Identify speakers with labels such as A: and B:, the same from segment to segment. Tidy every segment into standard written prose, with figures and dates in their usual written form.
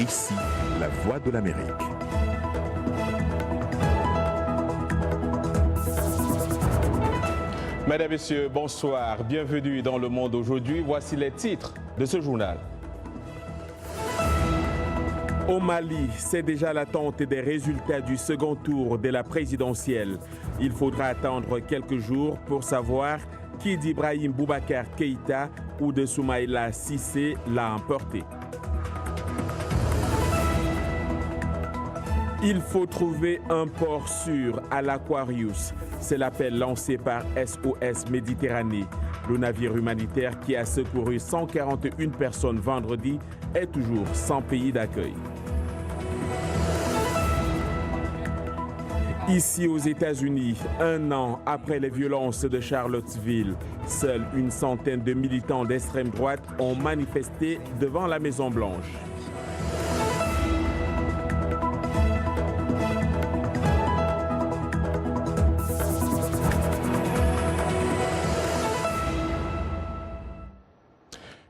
A: Ici, la voix de l'Amérique.
B: Mesdames, Messieurs, bonsoir. Bienvenue dans Le Monde aujourd'hui. Voici les titres de ce journal. Au Mali, c'est déjà l'attente des résultats du second tour de la présidentielle. Il faudra attendre quelques jours pour savoir qui d'Ibrahim Boubacar Keïta ou de Soumaïla Cissé l'a emporté. Il faut trouver un port sûr à l'Aquarius. C'est l'appel lancé par SOS Méditerranée. Le navire humanitaire qui a secouru 141 personnes vendredi est toujours sans pays d'accueil. Ici aux États-Unis, un an après les violences de Charlottesville, seule une centaine de militants d'extrême droite ont manifesté devant la Maison-Blanche.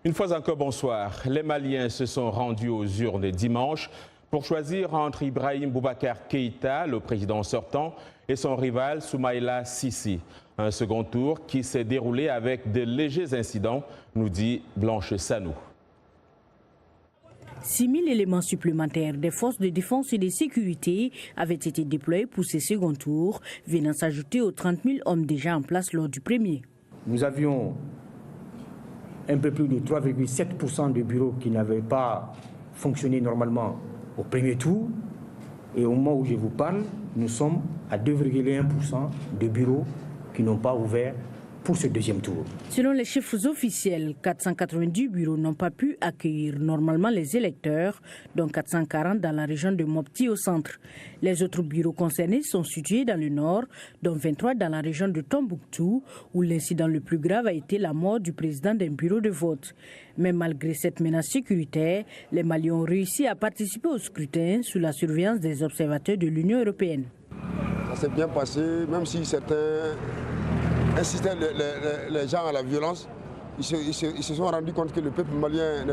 B: Une fois encore, bonsoir. Les Maliens se sont rendus aux urnes dimanche pour choisir entre Ibrahim Boubacar Keïta, le président sortant, et son rival Soumaïla Cissé. Un second tour qui s'est déroulé avec de légers incidents, nous dit Blanche Sanou.
C: 6 000 éléments supplémentaires des forces de défense et de sécurité avaient été déployés pour ce second tour, venant s'ajouter aux 30 000 hommes déjà en place lors du premier.
D: Nous avions un peu plus de 3,7% de bureaux qui n'avaient pas fonctionné normalement au premier tour. Et au moment où je vous parle, nous sommes à 2,1% de bureaux qui n'ont pas ouvert pour ce deuxième tour.
C: Selon les chiffres officiels, 490 bureaux n'ont pas pu accueillir normalement les électeurs, dont 440 dans la région de Mopti au centre. Les autres bureaux concernés sont situés dans le nord, dont 23 dans la région de Tombouctou, où l'incident le plus grave a été la mort du président d'un bureau de vote. Mais malgré cette menace sécuritaire, les Maliens ont réussi à participer au scrutin sous la surveillance des observateurs de l'Union européenne.
E: Ça s'est bien passé, même si certains incitaient les gens à la violence. Ils se sont rendus compte que le peuple malien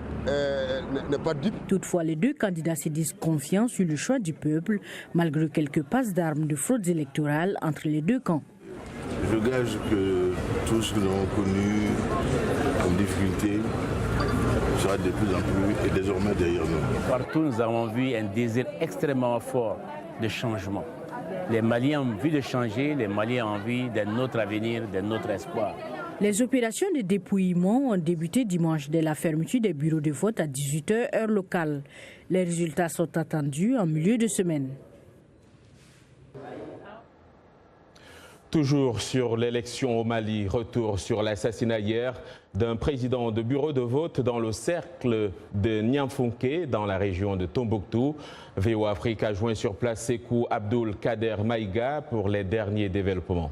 E: n'est pas dupe.
C: Toutefois, les deux candidats se disent confiants sur le choix du peuple, malgré quelques passes d'armes de fraudes électorales entre les deux camps.
F: Je gage que tout ce que nous avons connu comme difficulté sera de plus en plus et désormais derrière nous.
G: Partout, nous avons vu un désir extrêmement fort de changement. Les Maliens ont envie de changer, les Maliens ont envie d'un autre avenir, d'un autre espoir.
C: Les opérations de dépouillement ont débuté dimanche dès la fermeture des bureaux de vote à 18h heure locale. Les résultats sont attendus en milieu de semaine.
B: Toujours sur l'élection au Mali, retour sur l'assassinat hier d'un président de bureau de vote dans le cercle de Niamfunke, dans la région de Tombouctou. VOA Afrique a joint sur place Sekou Abdul Kader Maïga pour les derniers développements.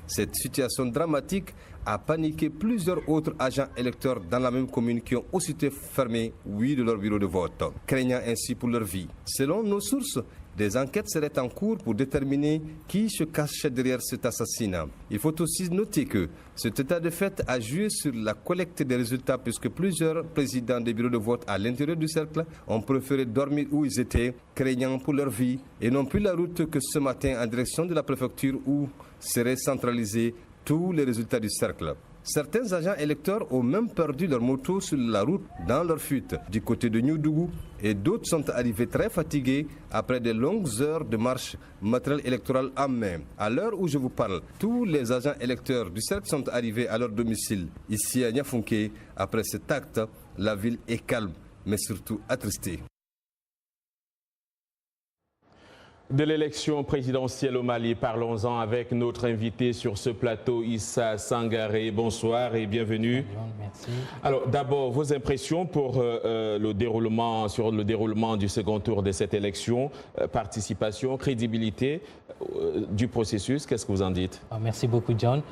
H: Cette situation dramatique a paniqué plusieurs autres agents électeurs dans la même commune qui ont aussitôt fermé 8 de leurs bureaux de vote, craignant ainsi pour leur vie. Selon nos sources, des enquêtes seraient en cours pour déterminer qui se cachait derrière cet assassinat. Il faut aussi noter que cet état de fait a joué sur la collecte des résultats puisque plusieurs présidents des bureaux de vote à l'intérieur du cercle ont préféré dormir où ils étaient, craignant pour leur vie, et n'ont pris la route que ce matin en direction de la préfecture où seraient centralisés tous les résultats du cercle. Certains agents électeurs ont même perdu leur moto sur la route dans leur fuite du côté de Nioudougou et d'autres sont arrivés très fatigués après de longues heures de marche, matériel électoral en main. À l'heure où je vous parle, tous les agents électeurs du cercle sont arrivés à leur domicile. Ici à Niafunke, après cet acte, la ville est calme mais surtout attristée.
B: De l'élection présidentielle au Mali, parlons-en avec notre invité sur ce plateau, Issa Sangaré. Bonsoir et bienvenue.
I: Merci.
B: Alors d'abord, vos impressions pour le déroulement du second tour de cette élection, participation, crédibilité du processus, qu'est-ce que vous en dites?
I: Merci beaucoup John.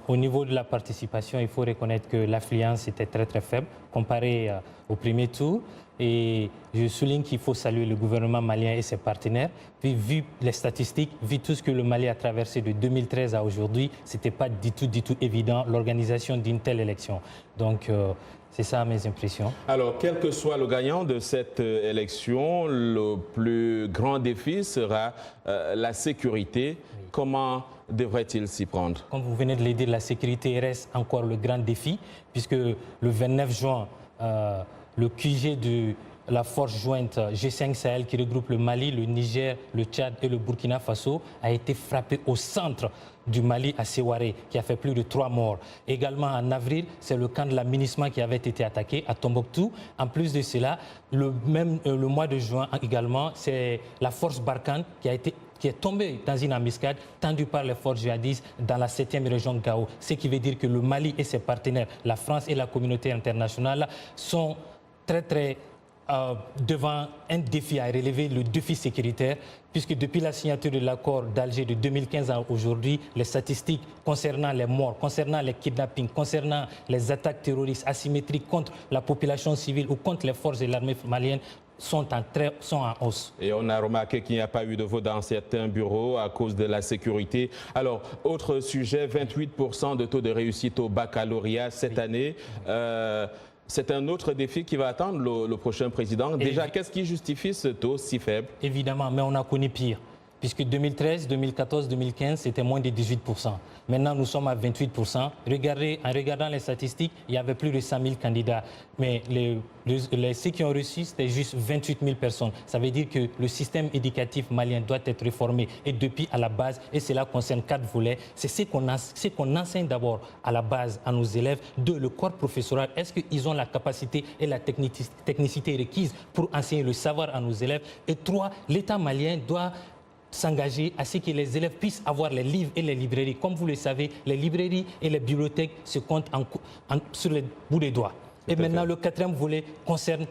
I: Au niveau de la participation, il faut reconnaître que l'affluence était très faible comparée au premier tour. Et je souligne qu'il faut saluer le gouvernement malien et ses partenaires. Puis, vu les statistiques, vu tout ce que le Mali a traversé de 2013 à aujourd'hui, ce n'était pas du tout évident l'organisation d'une telle élection. Donc, c'est ça mes impressions.
B: Alors, quel que soit le gagnant de cette élection, le plus grand défi sera la sécurité. Oui. Comment devrait-il s'y prendre?
I: Comme vous venez de le dire, la sécurité reste encore le grand défi, puisque le 29 juin, le QG de la force jointe G5 Sahel qui regroupe le Mali, le Niger, le Tchad et le Burkina Faso a été frappé au centre du Mali à Séwaré, qui a fait plus de 3 morts. Également en avril, c'est le camp de la MINUSMA qui avait été attaqué à Tombouctou. En plus de cela, le mois de juin également, c'est la force Barkhane qui est tombée dans une embuscade tendue par les forces djihadistes dans la 7e région Gao. Ce qui veut dire que le Mali et ses partenaires, la France et la communauté internationale, sont très devant un défi à relever, le défi sécuritaire, puisque depuis la signature de l'accord d'Alger de 2015 à aujourd'hui, les statistiques concernant les morts, concernant les kidnappings, concernant les attaques terroristes asymétriques contre la population civile ou contre les forces de l'armée malienne sont en hausse.
B: Et on a remarqué qu'il n'y a pas eu de vote dans certains bureaux à cause de la sécurité. Alors, autre sujet, 28% de taux de réussite au baccalauréat cette année. C'est un autre défi qui va attendre le prochain président. Déjà, qu'est-ce qui justifie ce taux si faible?
I: Évidemment, mais on a connu pire. Puisque 2013, 2014, 2015, c'était moins de 18%. Maintenant, nous sommes à 28%. En regardant les statistiques, il y avait plus de 100 000 candidats. Mais ceux qui ont reçu, c'était juste 28 000 personnes. Ça veut dire que le système éducatif malien doit être réformé. Et depuis à la base, et cela concerne 4 volets, c'est ce qu'on enseigne d'abord à la base à nos élèves. 2, le corps professoral. Est-ce qu'ils ont la capacité et la technicité requise pour enseigner le savoir à nos élèves? Et 3, l'État malien doit s'engager à ce que les élèves puissent avoir les livres et les librairies. Comme vous le savez, les librairies et les bibliothèques se comptent sur les bouts des doigts. Et maintenant, le 4e volet concerne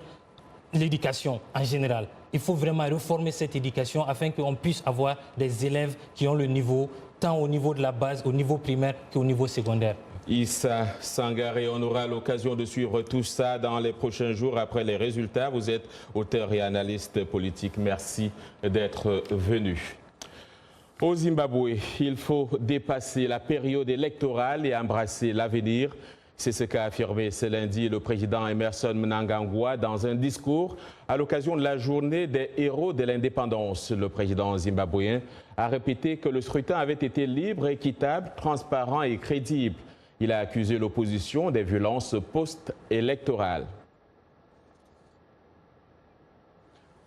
I: l'éducation en général. Il faut vraiment réformer cette éducation afin qu'on puisse avoir des élèves qui ont le niveau, tant au niveau de la base, au niveau primaire qu'au niveau secondaire.
B: Issa Sangaré, on aura l'occasion de suivre tout ça dans les prochains jours après les résultats. Vous êtes auteur et analyste politique. Merci d'être venu. Au Zimbabwe, il faut dépasser la période électorale et embrasser l'avenir. C'est ce qu'a affirmé ce lundi le président Emmerson Mnangagwa dans un discours à l'occasion de la journée des héros de l'indépendance. Le président zimbabwéen a répété que le scrutin avait été libre, équitable, transparent et crédible. Il a accusé l'opposition des violences post-électorales.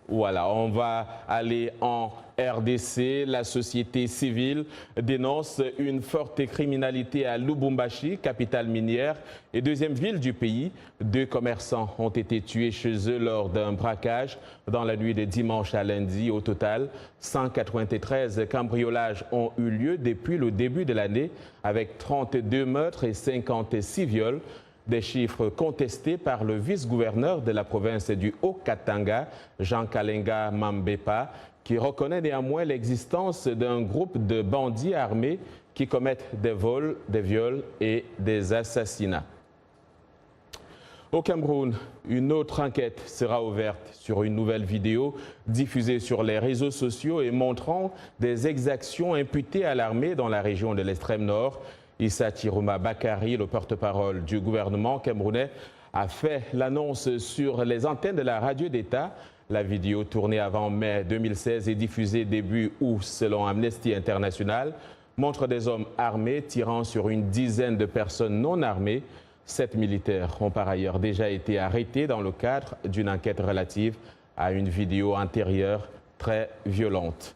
B: Voilà, on va aller en RDC. La société civile dénonce une forte criminalité à Lubumbashi, capitale minière et 2e ville du pays. 2 commerçants ont été tués chez eux lors d'un braquage dans la nuit de dimanche à lundi. Au total, 193 cambriolages ont eu lieu depuis le début de l'année, avec 32 meurtres et 56 viols. Des chiffres contestés par le vice-gouverneur de la province du Haut-Katanga, Jean Kalenga Mambepa, qui reconnaît néanmoins l'existence d'un groupe de bandits armés qui commettent des vols, des viols et des assassinats. Au Cameroun, une autre enquête sera ouverte sur une nouvelle vidéo diffusée sur les réseaux sociaux et montrant des exactions imputées à l'armée dans la région de l'extrême nord. Issa Chiroma Bakari, le porte-parole du gouvernement camerounais, a fait l'annonce sur les antennes de la radio d'État. La vidéo tournée avant mai 2016 et diffusée début août selon Amnesty International montre des hommes armés tirant sur une dizaine de personnes non armées. 7 militaires ont par ailleurs déjà été arrêtés dans le cadre d'une enquête relative à une vidéo antérieure très violente.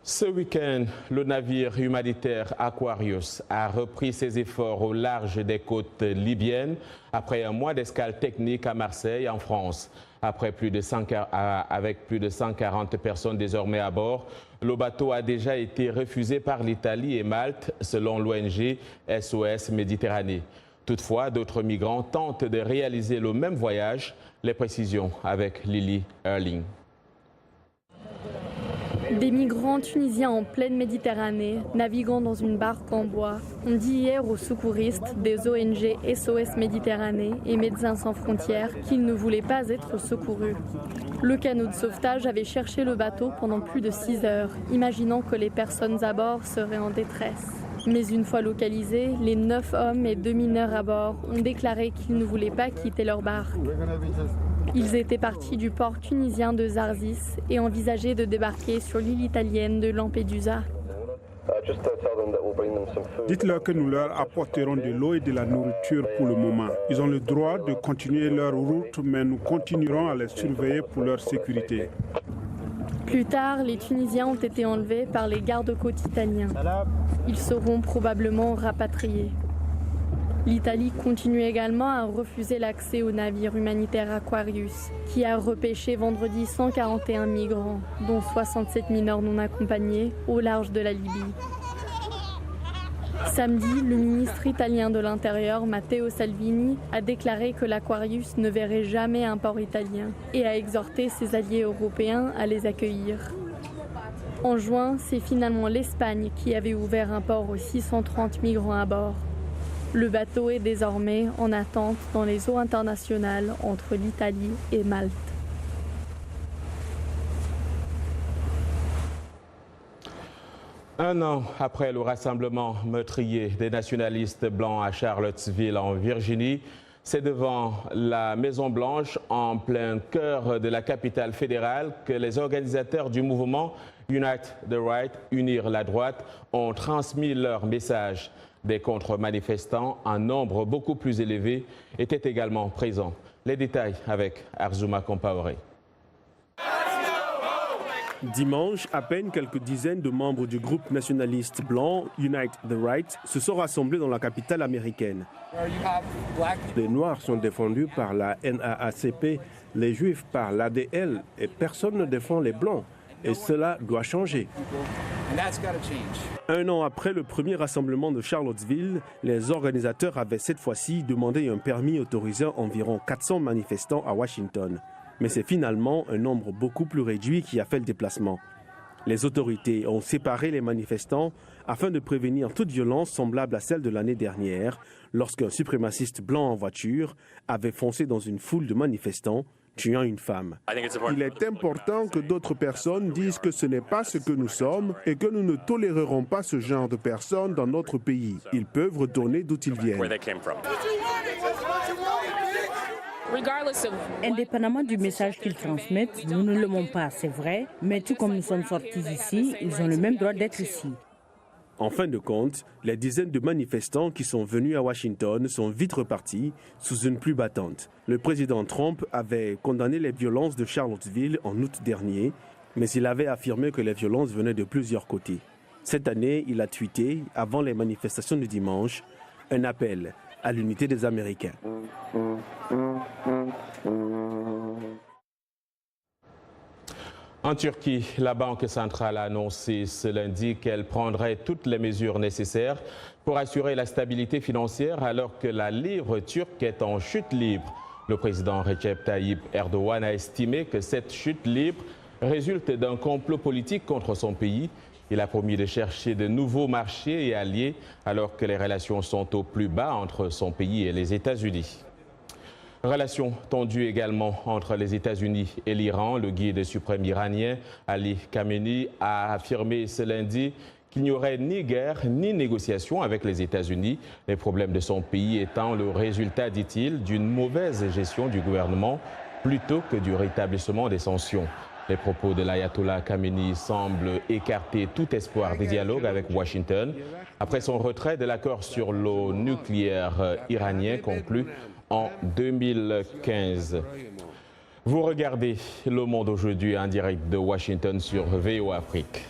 B: Ce week-end, le navire humanitaire Aquarius a repris ses efforts au large des côtes libyennes après un mois d'escale technique à Marseille, en France. Avec plus de 140 personnes désormais à bord, le bateau a déjà été refusé par l'Italie et Malte, selon l'ONG SOS Méditerranée. Toutefois, d'autres migrants tentent de réaliser le même voyage. Les précisions avec Lily Erling.
J: Des migrants tunisiens en pleine Méditerranée, naviguant dans une barque en bois, ont dit hier aux secouristes des ONG SOS Méditerranée et Médecins sans frontières qu'ils ne voulaient pas être secourus. Le canot de sauvetage avait cherché le bateau pendant plus de 6 heures, imaginant que les personnes à bord seraient en détresse. Mais une fois localisés, les 9 hommes et 2 mineurs à bord ont déclaré qu'ils ne voulaient pas quitter leur barque. Ils étaient partis du port tunisien de Zarzis et envisageaient de débarquer sur l'île italienne de Lampedusa.
K: Dites-leur que nous leur apporterons de l'eau et de la nourriture pour le moment. Ils ont le droit de continuer leur route, mais nous continuerons à les surveiller pour leur sécurité.
J: Plus tard, les Tunisiens ont été enlevés par les gardes-côtes italiens. Ils seront probablement rapatriés. L'Italie continue également à refuser l'accès au navire humanitaire Aquarius, qui a repêché vendredi 141 migrants, dont 67 mineurs non accompagnés, au large de la Libye. Samedi, le ministre italien de l'Intérieur, Matteo Salvini, a déclaré que l'Aquarius ne verrait jamais un port italien et a exhorté ses alliés européens à les accueillir. En juin, c'est finalement l'Espagne qui avait ouvert un port aux 630 migrants à bord. Le bateau est désormais en attente dans les eaux internationales entre l'Italie et Malte.
B: Un an après le rassemblement meurtrier des nationalistes blancs à Charlottesville en Virginie, c'est devant la Maison-Blanche, en plein cœur de la capitale fédérale, que les organisateurs du mouvement Unite the Right, Unir la droite, ont transmis leur message. Des contre-manifestants, un nombre beaucoup plus élevé, étaient également présents. Les détails avec Arzouma Compaoré.
L: Dimanche, à peine quelques dizaines de membres du groupe nationaliste blanc Unite the Right se sont rassemblés dans la capitale américaine. Les Noirs sont défendus par la NAACP, les Juifs par l'ADL et personne ne défend les Blancs. Et cela doit changer. Un an après le premier rassemblement de Charlottesville, les organisateurs avaient cette fois-ci demandé un permis autorisant environ 400 manifestants à Washington. Mais c'est finalement un nombre beaucoup plus réduit qui a fait le déplacement. Les autorités ont séparé les manifestants afin de prévenir toute violence semblable à celle de l'année dernière, lorsqu'un suprémaciste blanc en voiture avait foncé dans une foule de manifestants, tuant une femme.
K: Il est important que d'autres personnes disent que ce n'est pas ce que nous sommes et que nous ne tolérerons pas ce genre de personnes dans notre pays. Ils peuvent retourner d'où ils viennent.
C: Indépendamment du message qu'ils transmettent, nous ne l'aimons pas, c'est vrai, mais tout comme nous sommes sortis ici, ils ont le même droit d'être ici.
L: En fin de compte, les dizaines de manifestants qui sont venus à Washington sont vite repartis sous une pluie battante. Le président Trump avait condamné les violences de Charlottesville en août dernier, mais il avait affirmé que les violences venaient de plusieurs côtés. Cette année, il a tweeté, avant les manifestations du dimanche, un appel à l'unité des Américains.
B: En Turquie, la Banque centrale a annoncé ce lundi qu'elle prendrait toutes les mesures nécessaires pour assurer la stabilité financière alors que la livre turque est en chute libre. Le président Recep Tayyip Erdogan a estimé que cette chute libre résulte d'un complot politique contre son pays. Il a promis de chercher de nouveaux marchés et alliés alors que les relations sont au plus bas entre son pays et les États-Unis. Relations tendues également entre les États-Unis et l'Iran. Le guide suprême iranien Ali Khamenei a affirmé ce lundi qu'il n'y aurait ni guerre ni négociation avec les États-Unis. Les problèmes de son pays étant le résultat, dit-il, d'une mauvaise gestion du gouvernement plutôt que du rétablissement des sanctions. Les propos de l'ayatollah Khamenei semblent écarter tout espoir de dialogue avec Washington après son retrait de l'accord sur l'eau nucléaire iranien conclu en 2015. Vous regardez Le Monde aujourd'hui en direct de Washington sur VOA Afrique.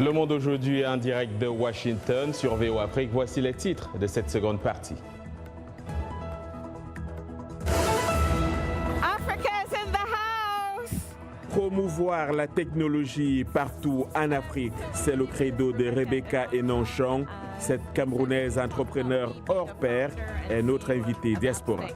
B: Le Monde aujourd'hui en direct de Washington sur VOA Afrique. Voici les titres de cette seconde partie. Promouvoir la technologie partout en Afrique, c'est le credo de Rebecca Enonchon. Cette Camerounaise entrepreneur hors pair est notre invitée diaspora.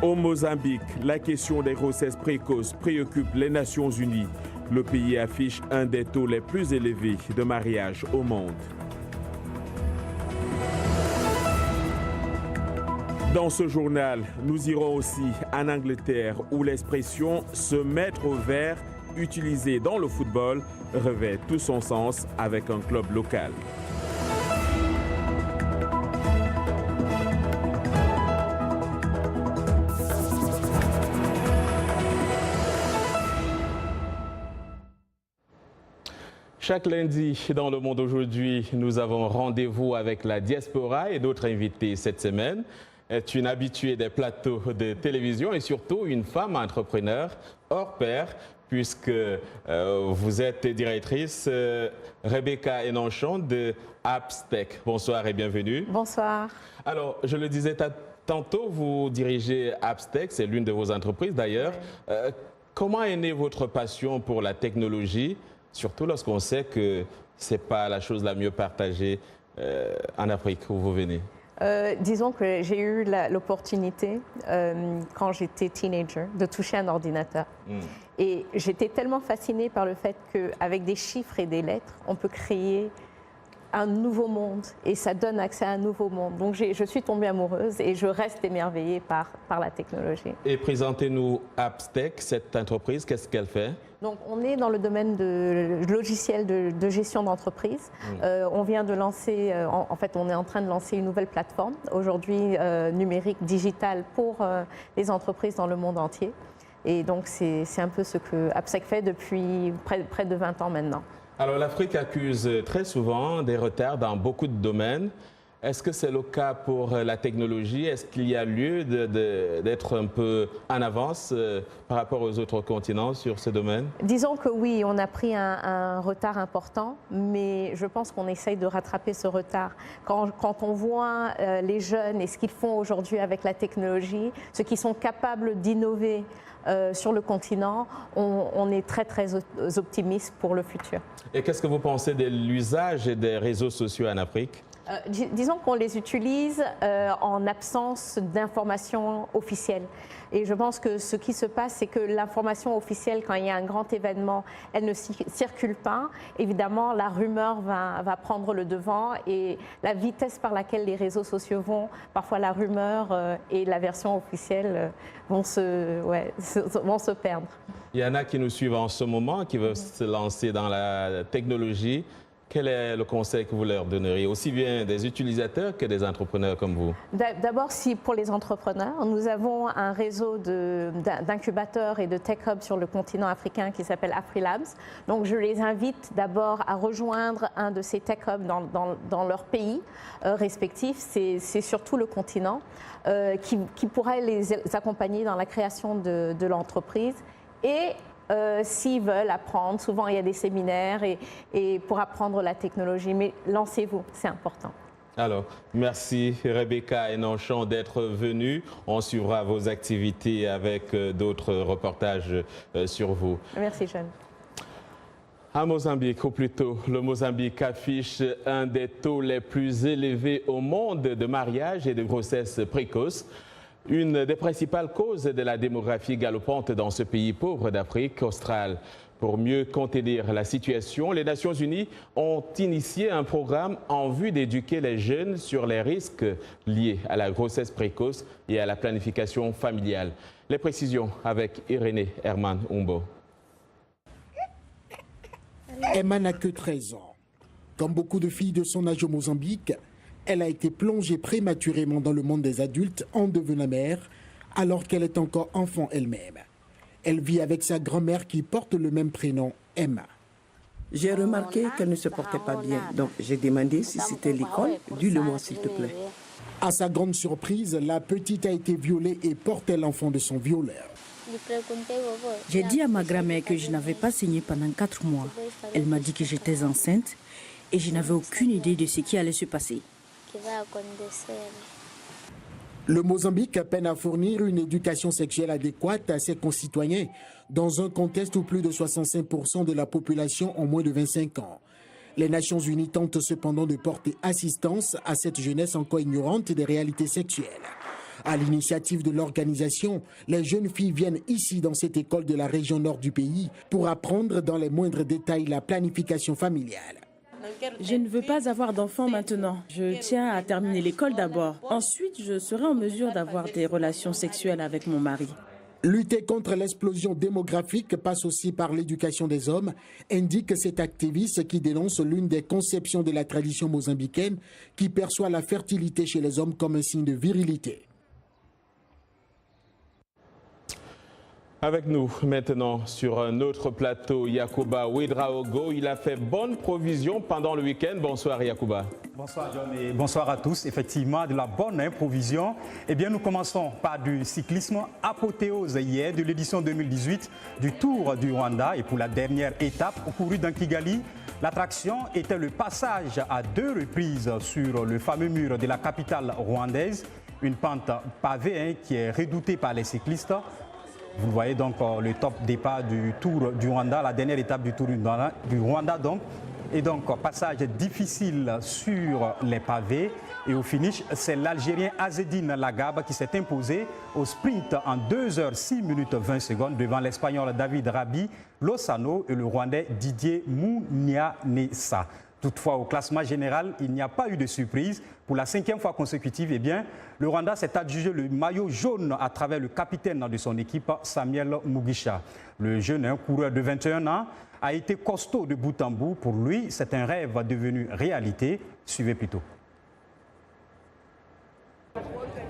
B: Au Mozambique, la question des grossesses précoces préoccupe les Nations Unies. Le pays affiche un des taux les plus élevés de mariage au monde. Dans ce journal, nous irons aussi en Angleterre où l'expression « se mettre au vert » utilisée dans le football revêt tout son sens avec un club local. Chaque lundi, dans Le Monde aujourd'hui, nous avons rendez-vous avec la diaspora et notre invitée cette semaine est une habituée des plateaux de télévision et surtout une femme entrepreneur hors pair puisque vous êtes directrice Rebecca Enonchon de Appstech. Bonsoir et bienvenue.
M: Bonsoir.
B: Alors, je le disais tantôt, vous dirigez Appstech, c'est l'une de vos entreprises d'ailleurs. Oui. Comment est née votre passion pour la technologie? Surtout lorsqu'on sait que ce n'est pas la chose la mieux partagée en Afrique où vous venez.
M: Disons que j'ai eu l'opportunité, quand j'étais teenager, de toucher un ordinateur. Et j'étais tellement fascinée par le fait qu'avec des chiffres et des lettres, on peut créer un nouveau monde et ça donne accès à un nouveau monde. Donc je suis tombée amoureuse et je reste émerveillée par la technologie. Et présentez-nous Appstech, cette entreprise, qu'est-ce qu'elle fait? Donc on est dans le domaine de logiciels de gestion d'entreprise. On vient de lancer, en fait on est en train de lancer une nouvelle plateforme aujourd'hui numérique, digitale pour les entreprises dans le monde entier. Et donc c'est un peu ce que Appstech fait depuis près de 20 ans maintenant. Alors l'Afrique accuse très souvent des retards dans beaucoup de domaines. Est-ce que c'est le cas pour la technologie? Est-ce qu'il y a lieu d'être un peu en avance par rapport aux autres continents sur ce domaine? Disons que oui, on a pris un retard important, mais je pense qu'on essaye de rattraper ce retard. Quand on voit les jeunes et ce qu'ils font aujourd'hui avec la technologie, ce qu'ils sont capables d'innover sur le continent, on est très optimiste pour le futur. Et qu'est-ce que vous pensez de l'usage des réseaux sociaux en Afrique? Disons qu'on les utilise en absence d'informations officielles. Et je pense que ce qui se passe, c'est que l'information officielle, quand il y a un grand événement, elle ne circule pas. Évidemment, la rumeur va prendre le devant et la vitesse par laquelle les réseaux sociaux vont, parfois la rumeur et la version officielle vont se perdre. Il y en a qui nous suivent en ce moment, qui veulent se lancer dans la technologie. Quel est le conseil que vous leur donneriez, aussi bien des utilisateurs que des entrepreneurs comme vous? D'abord, pour les entrepreneurs, nous avons un réseau d'incubateurs et de tech hubs sur le continent africain qui s'appelle AfriLabs. Donc, je les invite d'abord à rejoindre un de ces tech hubs dans leur pays respectif. C'est surtout le continent qui pourrait les accompagner dans la création de l'entreprise. Et s'ils veulent apprendre, souvent il y a des séminaires et pour apprendre la technologie, mais lancez-vous, c'est important. Alors, merci Rebecca Enonchon d'être venue. On suivra vos activités avec d'autres reportages sur vous. Merci Jeanne. À Mozambique, ou plutôt, le Mozambique affiche un des taux les plus élevés au monde de mariage et de grossesse précoce. Une des principales causes de la démographie galopante dans ce pays pauvre d'Afrique australe. Pour mieux contenir la situation, les Nations Unies ont initié un programme en vue d'éduquer les jeunes sur les risques liés à la grossesse précoce et à la planification familiale. Les précisions avec Irénée Herman Umbo.
N: Emma n'a que 13 ans. Comme beaucoup de filles de son âge au Mozambique, elle a été plongée prématurément dans le monde des adultes en devenant mère, alors qu'elle est encore enfant elle-même. Elle vit avec sa grand-mère qui porte le même prénom, Emma.
O: J'ai remarqué qu'elle ne se portait pas bien, donc j'ai demandé si c'était l'école. Dis-le-moi s'il te plaît.
N: À sa grande surprise, la petite a été violée et portait l'enfant de son violeur.
C: J'ai dit à ma grand-mère que je n'avais pas saigné pendant 4 mois. Elle m'a dit que j'étais enceinte et je n'avais aucune idée de ce qui allait se passer.
N: Le Mozambique peine à fournir une éducation sexuelle adéquate à ses concitoyens dans un contexte où plus de 65% de la population ont moins de 25 ans. Les Nations Unies tentent cependant de porter assistance à cette jeunesse encore ignorante des réalités sexuelles. À l'initiative de l'organisation, les jeunes filles viennent ici dans cette école de la région nord du pays pour apprendre dans les moindres détails la planification familiale.
P: Je ne veux pas avoir d'enfants maintenant. Je tiens à terminer l'école d'abord. Ensuite, je serai en mesure d'avoir des relations sexuelles avec mon mari.
N: Lutter contre l'explosion démographique passe aussi par l'éducation des hommes, indique cet activiste qui dénonce l'une des conceptions de la tradition mozambicaine qui perçoit la fertilité chez les hommes comme un signe de virilité.
B: Avec nous maintenant sur un autre plateau, Yacouba Ouedraogo. Il a fait bonne provision pendant le week-end. Bonsoir Yacouba.
Q: Bonsoir John et bonsoir à tous. Effectivement, de la bonne provision. Eh bien, nous commençons par du cyclisme. Apothéose hier de l'édition 2018 du Tour du Rwanda. Et pour la dernière étape courue dans Kigali, l'attraction était le passage à 2 reprises sur le fameux mur de la capitale rwandaise. Une pente pavée qui est redoutée par les cyclistes. Vous voyez donc le top départ du Tour du Rwanda, la dernière étape du Tour du Rwanda donc. Et donc passage difficile sur les pavés. Et au finish, c'est l'Algérien Azzedine Lagab qui s'est imposé au sprint en 2h06 minutes 20 secondes devant l'Espagnol David Rabi Lozano et le Rwandais Didier Mounianessa. Toutefois, au classement général, il n'y a pas eu de surprise. Pour la 5e fois consécutive, eh bien, le Rwanda s'est adjugé le maillot jaune à travers le capitaine de son équipe, Samuel Mugisha. Le jeune coureur de 21 ans a été costaud de bout en bout. Pour lui, c'est un rêve devenu réalité. Suivez plutôt.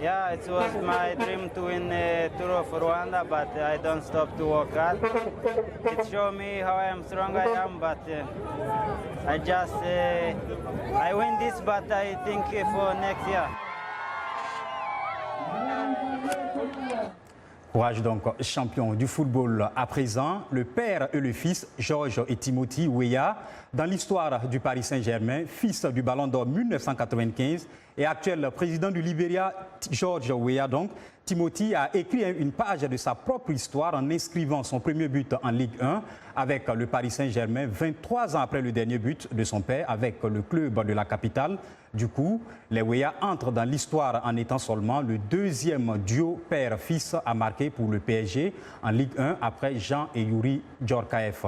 R: Yeah, it was my dream to win the Tour of Rwanda, but I don't stop to work hard. It showed me how strong I am, but I win this, but I think for next year.
Q: Courage donc, champion du football à présent, le père et le fils, Georges et Timothy Weah, dans l'histoire du Paris Saint-Germain, fils du Ballon d'Or 1995 et actuel président du Libéria, Georges Weah donc, Timothy a écrit une page de sa propre histoire en inscrivant son premier but en Ligue 1 avec le Paris Saint-Germain 23 ans après le dernier but de son père avec le club de la capitale. Du coup, les Weah entrent dans l'histoire en étant seulement le 2e duo père-fils à marquer pour le PSG en Ligue 1 après Jean et Youri Djorkaeff.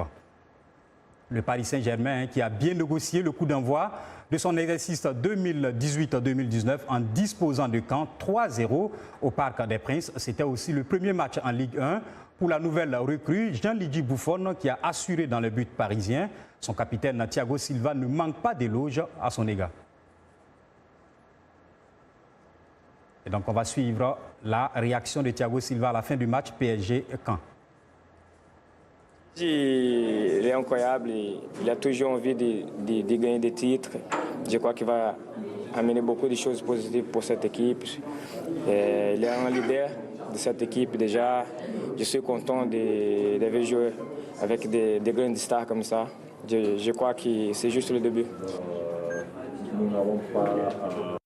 Q: Le Paris Saint-Germain qui a bien négocié le coup d'envoi de son exercice 2018-2019 en disposant de camp 3-0 au Parc des Princes. C'était aussi le premier match en Ligue 1 pour la nouvelle recrue Gianluigi Buffon qui a assuré dans le but parisien. Son capitaine Thiago Silva ne manque pas d'éloges à son égard. Et donc on va suivre la réaction de Thiago Silva à la fin du match PSG-Caen.
S: Il est incroyable, il a toujours envie de gagner des titres. Je crois qu'il va amener beaucoup de choses positives pour cette équipe. Il est un leader de cette équipe déjà. Je suis content de jouer avec des grandes stars comme ça. Je crois que c'est juste le début.
Q: Nous n'avons pas...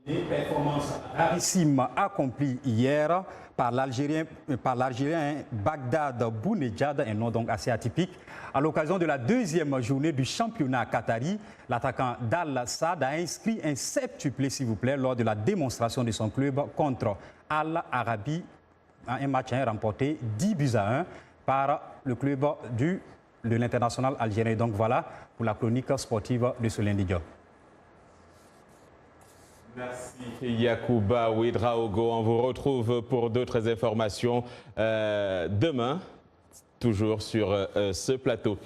Q: Des performances rarissimes accomplies hier par l'Algérien Bagdad Bounedjad, un nom donc assez atypique. À l'occasion de la 2e journée du championnat qatari, l'attaquant d'Al Sadd a inscrit un septuplé, s'il vous plaît, lors de la démonstration de son club contre Al Arabi, un match remporté 10-1 par le club de l'international algérien. Donc voilà pour la chronique sportive de ce lundi.
B: Merci Yacouba Ouedraogo. On vous retrouve pour d'autres informations demain, toujours sur ce plateau.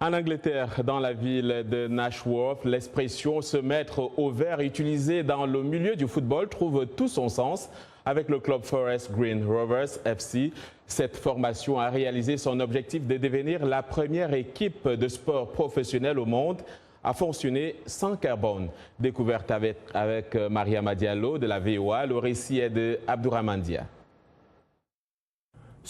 B: En Angleterre, dans la ville de Nashworth, l'expression « se mettre au vert » utilisée dans le milieu du football trouve tout son sens avec le club Forest Green Rovers FC. Cette formation a réalisé son objectif de devenir la première équipe de sport professionnel au monde à fonctionner sans carbone. Découverte avec Mariama Diallo de la VOA, le récit est de Abdourahmane Dia.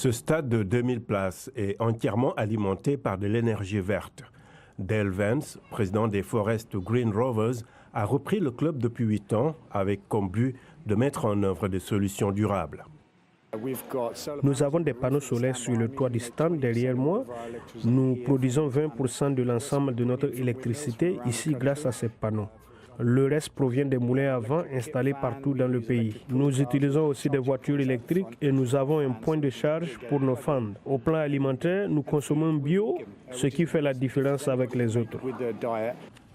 T: Ce stade de 2000 places est entièrement alimenté par de l'énergie verte. Dale Vance, président des Forest Green Rovers, a repris le club depuis 8 ans avec comme but de mettre en œuvre des solutions durables.
L: Nous avons des panneaux solaires sur le toit du stand derrière moi. Nous produisons 20% de l'ensemble de notre électricité ici grâce à ces panneaux. Le reste provient des moulins à vent installés partout dans le pays. Nous utilisons aussi des voitures électriques et nous avons un point de charge pour nos fans. Au plan alimentaire, nous consommons bio, ce qui fait la différence avec les autres.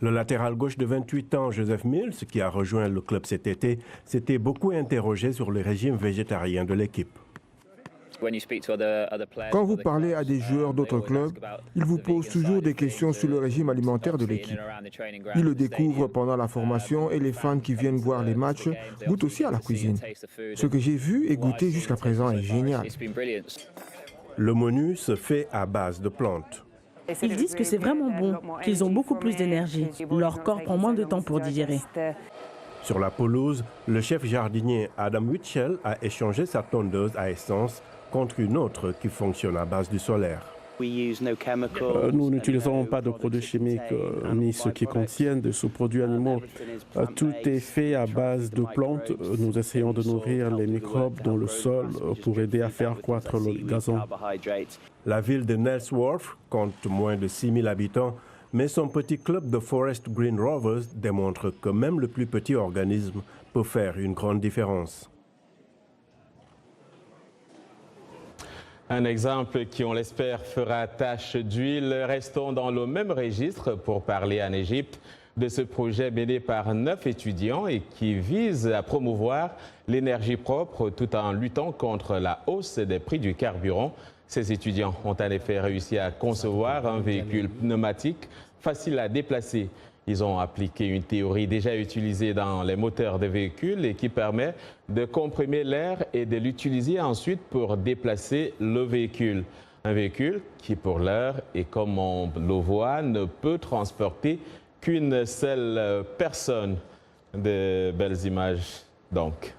T: Le latéral gauche de 28 ans, Joseph Mills, qui a rejoint le club cet été, s'était beaucoup interrogé sur le régime végétarien de l'équipe.
U: Quand vous parlez à des joueurs d'autres clubs, ils vous posent toujours des questions sur le régime alimentaire de l'équipe. Ils le découvrent pendant la formation et les fans qui viennent voir les matchs goûtent aussi à la cuisine. Ce que j'ai vu et goûté jusqu'à présent est génial.
T: Le menu se fait à base de plantes.
P: Ils disent que c'est vraiment bon, qu'ils ont beaucoup plus d'énergie. Leur corps prend moins de temps pour digérer.
T: Sur la pelouse, le chef jardinier Adam Witchell a échangé sa tondeuse à essence contre une autre qui fonctionne à base du solaire.
L: Nous n'utilisons pas de produits chimiques ni ceux qui contiennent de sous-produits animaux. Tout est fait à base de plantes. Nous essayons de nourrir les microbes dans le sol pour aider à faire croître le gazon.
T: La ville de Nailsworth compte moins de 6000 habitants, mais son petit club de Forest Green Rovers démontre que même le plus petit organisme peut faire une grande différence.
B: Un exemple qui, on l'espère, fera tache d'huile. Restons dans le même registre pour parler en Égypte de ce projet mené par 9 étudiants et qui vise à promouvoir l'énergie propre tout en luttant contre la hausse des prix du carburant. Ces étudiants ont en effet réussi à concevoir un véhicule pneumatique facile à déplacer. Ils ont appliqué une théorie déjà utilisée dans les moteurs de véhicules et qui permet de comprimer l'air et de l'utiliser ensuite pour déplacer le véhicule. Un véhicule qui, pour l'heure, et comme on le voit, ne peut transporter qu'une seule personne. De belles images, donc.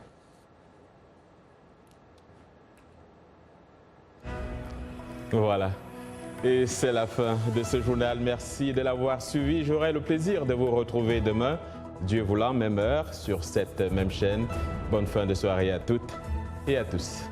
B: Voilà. Et c'est la fin de ce journal. Merci de l'avoir suivi. J'aurai le plaisir de vous retrouver demain, Dieu voulant, même heure, sur cette même chaîne. Bonne fin de soirée à toutes et à tous.